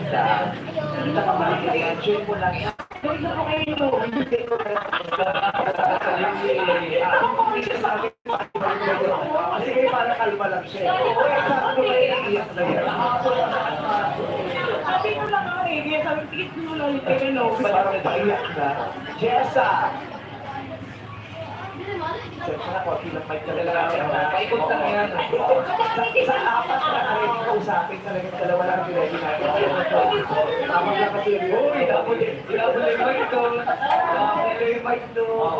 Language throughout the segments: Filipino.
maganda. Kita ka makikita yan, share mo lang. Gawin na po kayo. Hindi ko na. Ako hindi siya sabi ko. Kasi kayo parang kalma lang siya. Sabi ko kayo, iiyak na yan. Sabi ko lang ako eh, kaya sabi, tikit ko lang yung ano. Parang naiyak na. Jessa! Sensya na, konti lang mic talaga namin. Paikot lang yan. Sa apat na karin kausapin talaga dalawa lang yung ready natin. Tama lang kasi yun. Uy, double yung mic doon. Double yung mic doon.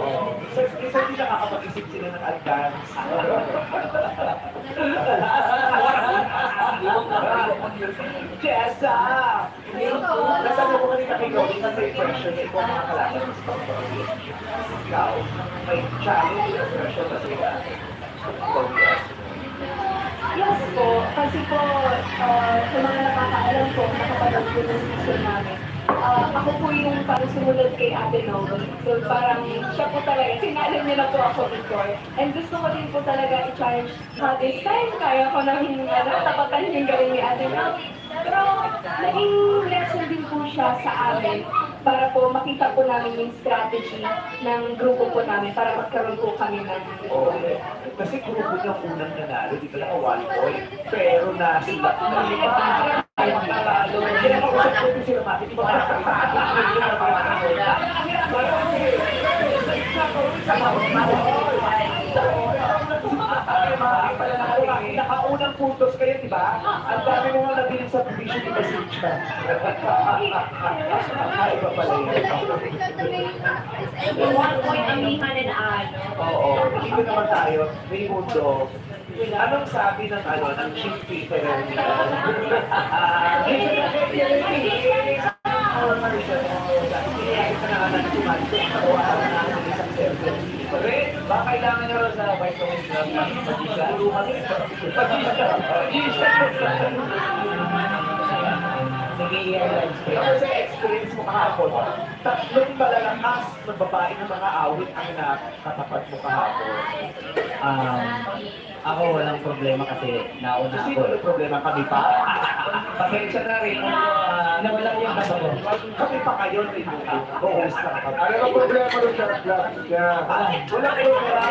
Isa hindi nakakapag-isip sila ng advance. Jessa! Nasabi ko kanina kay Cody kasi pressure na ikaw mga kalaban sa pagpapagod. Ikaw, may challenge na pressure na sila. Yes po, kasi po, sa mga nakakaalam po, nakapanood po ng season namin. Ako po yung parang sumunod kay Ate Noel. So parang siya po talaga, sinalin niya na po ako before. And gusto ko din po talaga i-challenge this time. Kaya ko nang tapatan yung galing ni Ate Noel. Pero naging lesson din po siya sa amin para po makita po namin yung strategy ng grupo po namin para magkaroon po kami ng Oo. Kasi grupo niya unang nanalo, di ba naka 1 point. Pero nasilat na lima. Ay, nanalo. Kaya makausap ko din sila mati. Di ba nakaunang puntos kayo, di ba? Ang dami mo nga nabiling sa division ni Basiccia. Ay, iba pala yun. In 1 point, amihan and ano. Oo, dito naman tayo, may mundo. Anong sabi ng ng chief Peter? Baka kailangan nyo rin sa Vice Commissioner ng Ako sa experience mo kahapon, tatlong malalakas na babae ng mga awit ang nakatapat mo kahapon. Ako walang problema kasi nauna Kasi ako. ano problema kami pa? Pasensya na rin. Nawala yung kaba ko. Kami pa kayo rin. Bukas na kami. Ano ang problema doon sa plastic niya? Walang problema.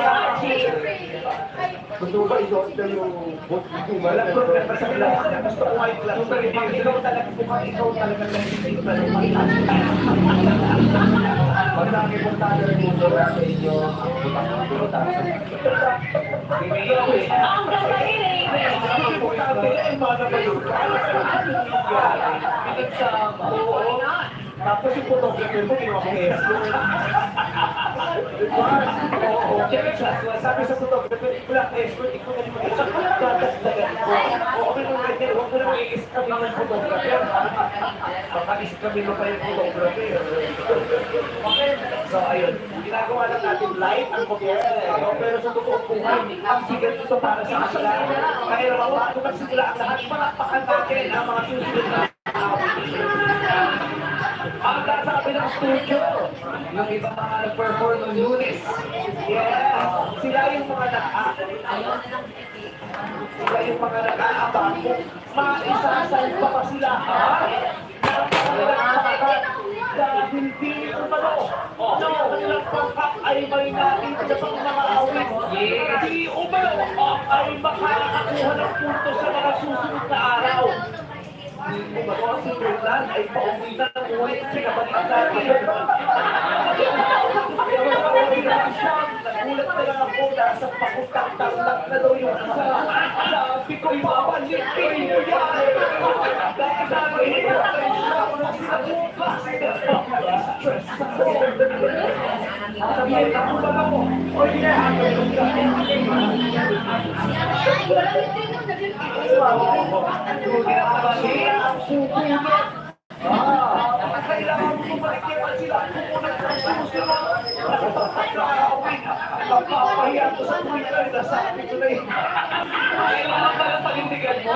Gusto mo ba isuot na yung boot dito? Walang problema sa glass niya. Gusto ko ay glass. Pag ikaw talaga, kung ikaw talaga hindi pa rin Pag nakipunta na rin yung sa inyo, butang-butang. Tapos yung photographer mo, ginawa ko sabi sa photographer, black escort, ikaw na naman isang dadagdagan ko. O kami nung ganyan, huwag mo na i-iskabi ng photographer. Baka iskabi mo pa yung photographer. So ayun, ginagawa lang natin live ang photographer. Pero sa totoong buhay, ang sigat ito para sa kanila. Kaya naman, bago magsimula ang lahat, palakpakan natin ang mga susunod na ang kasabi ng studio, yung ibang mga nag-perform ng Lunes. Yes! Sila yung mga sila yung mga nag-aabang kung maisasal pa ba sila, ha? Dahil di umano, na kanilang pangkap ay may nakita sa mga awit. Di umano ay makakakuha ng punto sa mga susunod na araw. Umano si Jordan ay pauwi na ng ulit sa kapatid natin. Nagulat na lang ako nasa pakutang-tang na daw yung isa. Sabi ko, ibabalik kayo yan. Dahil sabi ko, ako na sila bukas. Stress ako. Sabihin ako ba ako? O hindi, ako yung ang susunod. Kailangan mo makikipan sila kung unang susunod. Nagpapahiya ko sa Twitter na sabi ko na yun. Kailangan pala panindigan mo.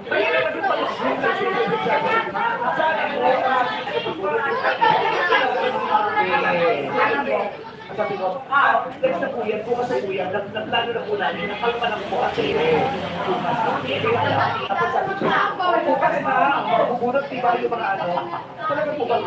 Kailangan mo panindigan mo. Sabi ko Sabi ko, next na po yan, bukas na po yan, naplano na po namin, nakalma lang po at bukas. Tapos sabi ko, bukas na, mabubunot, diba yung mga ano, talaga po ba